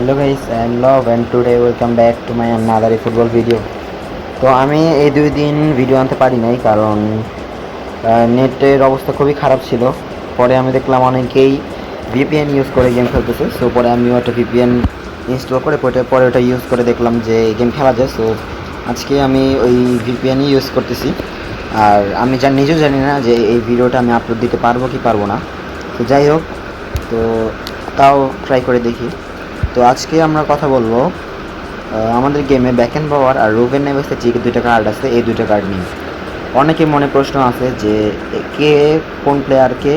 Hello guys, and love and today welcome back to my another football video. তো আমি এই 2 দিন video আনতে পারি নাই কারণ নেটের অবস্থা খুবই খারাপ ছিল। পরে আমি দেখলাম অনেকেই ভিপিএন ইউজ করে গেম খেলতেছে। সো পরে আমিও একটা ভিপিএন ইনস্টল করে পরে ওটা ইউজ করে দেখলাম যে গেম খেলা যায়। সো আজকে আমি ওই ভিপিএনই ইউজ করতেছি। আর আমি নিজেও জানি না যে এই ভিডিওটা আমি আপলোড দিতে পারবো কি পারবো না। তো যাই হোক, তো তাও ট্রাই করে দেখি। তো আজকে আমরা কথা বলবো আমাদের গেমে ব্যাকেন পাওয়ার আর রুবেন নেভেসের যে 2টা কার্ড আছে, এই 2টা কার্ড নিয়ে অনেকের মনে প্রশ্ন আছে যে কে কোন প্লেয়ারকে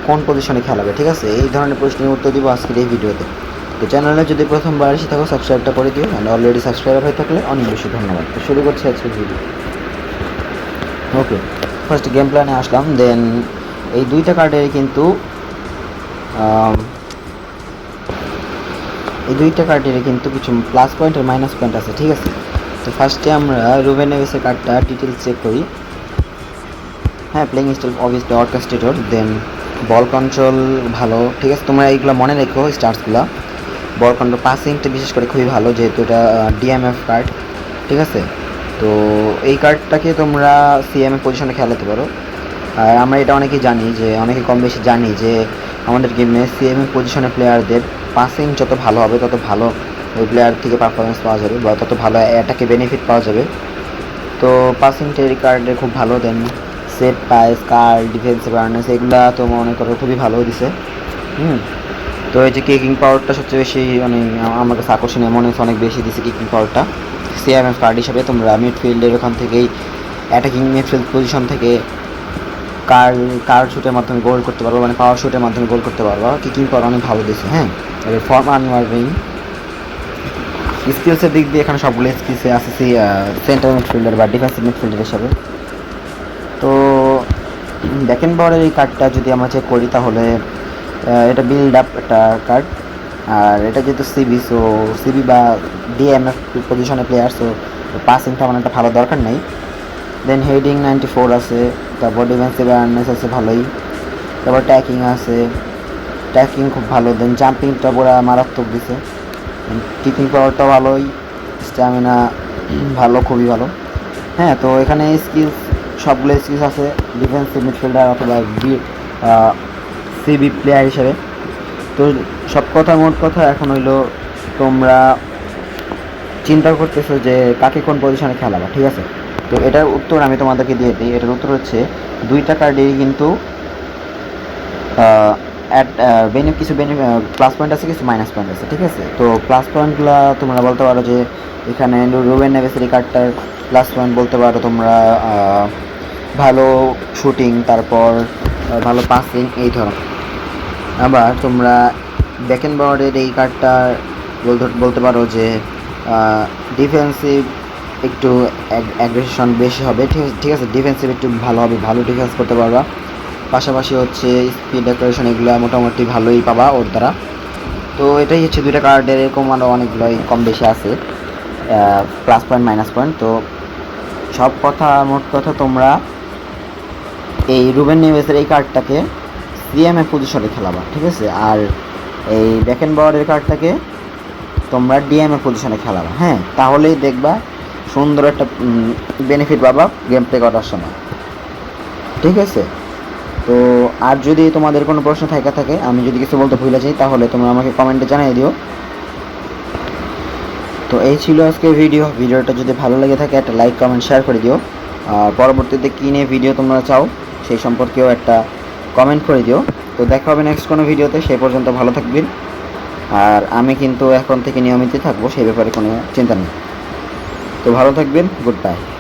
কোন পজিশনে খেলাবে। ঠিক আছে, এই ধরনের প্রশ্নের উত্তর দিব আজকের এই ভিডিওতে। তো চ্যানেলে যদি প্রথমবার এসে থাকো সাবস্ক্রাইবটা করে দিও, অ্যান্ড অলরেডি সাবস্ক্রাইবার হয়ে থাকলে অনেক বেশি ধন্যবাদ। তো শুরু করছি আজকের ভিডিও। ওকে, ফার্স্ট গেম প্ল্যানে আসলাম। দেন এই 2টা কার্ডের কিন্তু কিছু প্লাস পয়েন্ট আর মাইনাস পয়েন্ট আছে। ঠিক আছে, তো ফার্স্টে আমরা রুবেন নেভেসের কার্ডটা ডিটেলস চেক করি। হ্যাঁ, প্লেইং স্টাইল অবভিয়াসলি অর্কেস্ট্রেটর। দেন বল কন্ট্রোল ভালো। ঠিক আছে, তোমরা এইগুলো মনে রেখো স্টার্সগুলো। বল কন্ট্রোল, পাসিংটা বিশেষ করে খুবই ভালো যেহেতু এটা ডিএমএফ কার্ড। ঠিক আছে, তো এই কার্ডটাকে তোমরা সিএমএ পজিশনে খেলাতে পারো। আর আমরা এটা অনেকেই জানি, যে অনেকে কম বেশি জানি যে আমাদের গেমে সিএমএ পজিশনে প্লেয়ারদের পাসিং যত ভালো হবে তত ভালো ওই প্লেয়ার থেকে পারফরমেন্স পাওয়া যাবে, বা তত ভালো অ্যাটাকে বেনিফিট পাওয়া যাবে। তো পাসিংটা এই কার্ডে খুব ভালো। দেন সেট পাইস কার্ড, ডিফেন্সিভ অ্যাওয়ারনেস, এগুলো তো মনে করো খুবই ভালো দিছে। তো এই যে কিকিং পাওয়ারটা সবচেয়ে বেশি আমার কাছে আকর্ষণীয় মনে হচ্ছে, অনেক বেশি দিছে কিকিং পাওয়ারটা। সিএমএফ কার্ড হিসাবে তোমরা মিডফিল্ডের ওখান থেকেই অ্যাটাকিং মিডফিল্ড পজিশন থেকে কার শুটের মাধ্যমে গোল করতে পারবো, মানে পাওয়ার শুটের মাধ্যমে গোল করতে পারবো। কিকিং পাওয়ার অনেক ভালো দিছে। হ্যাঁ, এবার ফর্ম আনওয়ার্ভিং স্কিলসের দিক দিয়ে এখানে সবগুলো স্কিলসে আছে সেন্টার মিডফিল্ডার বা ডিফেন্সিভ মিডফিল্ডার হিসাবে। তো ব্যাকেন পাওয়ারের এই কার্ডটা যদি আমরা চেক করি তাহলে এটা বিল্ড আপ একটা কার্ড। আর এটা যেহেতু সিবি, সো সিবি বা ডিএমএফ পজিশনে প্লেয়ার, সো পাসিং তেমন একটা ভালো দরকার নেই। দেন হেডিং 94 আছে, তারপর ডিফেন্সিভ অ্যাওয়ারনেস আছে ভালোই, তারপর ট্যাকিং আছে, ট্যাকিং খুব ভালো। দেন জাম্পিংটা পুরো মারাত্মক দিছে। কিকিং পাওয়ারটা ভালোই, স্ট্যামিনা ভালো, খুবই ভালো। হ্যাঁ, তো এখানে স্কিলস সবগুলো স্কিলস আছে ডিফেন্সিভ মিডফিল্ডার অথবা সিবি প্লেয়ার হিসেবে। তো সব কথা মোট কথা এখন হইলো তোমরা চিন্তা করতেছো যে কাকে কোন পজিশনে খেলাবা। ঠিক আছে, তো এটার উত্তর আমি তোমাদেরকে দিয়ে দিই। এটার উত্তর হচ্ছে 2টা কার্ডেরই কিন্তু কিছু প্লাস পয়েন্ট আছে, কিছু মাইনাস পয়েন্ট আছে। ঠিক আছে, তো প্লাস পয়েন্টগুলো তোমরা বলতে পারো যে এখানে রুবেন নেভেসের এই কার্ডটার প্লাস পয়েন্ট বলতে পারো তোমরা ভালো শুটিং, তারপর ভালো পাসিং, এই ধরো। আবার তোমরা ব্যাকেন বাওয়ারের এই কার্ডটা বলতে পারো যে ডিফেন্সিভ একটু অ্যাগ্রেশন বেশি হবে। ঠিক আছে, ডিফেন্সিভ একটু ভালো হবে, ভালো ডিফেন্স করতে পারবা। পাশাপাশি হচ্ছে স্পিড ডেকোরেশন, এগুলো মোটামুটি ভালোই পাবা ওর দ্বারা। তো এটাই হচ্ছে 2টা কার্ডের, এরকম আরও অনেকগুলোই কম বেশি আছে প্লাস পয়েন্ট মাইনাস পয়েন্ট। তো সব কথা মোট কথা তোমরা এই রুবেন নেভেসের এই কার্ডটাকে সিএমএ পজিশনে খেলাবা। ঠিক আছে, আর এই ব্যাকেন বাওয়ারের কার্ডটাকে তোমরা ডিএমএ পজিশনে খেলাবা। হ্যাঁ, তাহলেই দেখবা সুন্দর একটা বেনিফিট পাবা গেম প্লে করার সময়। ঠিক আছে, তো আর যদি তোমাদের কোনো প্রশ্ন থাকে, আমি যদি কিছু বলতে ভুলে যাই তাহলে তোমরা আমাকে কমেন্টে জানিয়ে দিও। তো এই ছিল আজকের ভিডিওটা যদি ভালো লেগে থাকে একটা লাইক কমেন্ট শেয়ার করে দিও। আর পরবর্তীতে কী নিয়ে ভিডিও তোমরা চাও সেই সম্পর্কেও একটা কমেন্ট করে দিও। তো দেখা হবে নেক্সট কোনো ভিডিওতে, সেই পর্যন্ত ভালো থাকবেন। আর আমি কিন্তু এখন থেকে নিয়মিত থাকবো, সেই ব্যাপারে কোনো চিন্তা নেই। তো ভালো থাকবেন, গুড বাই।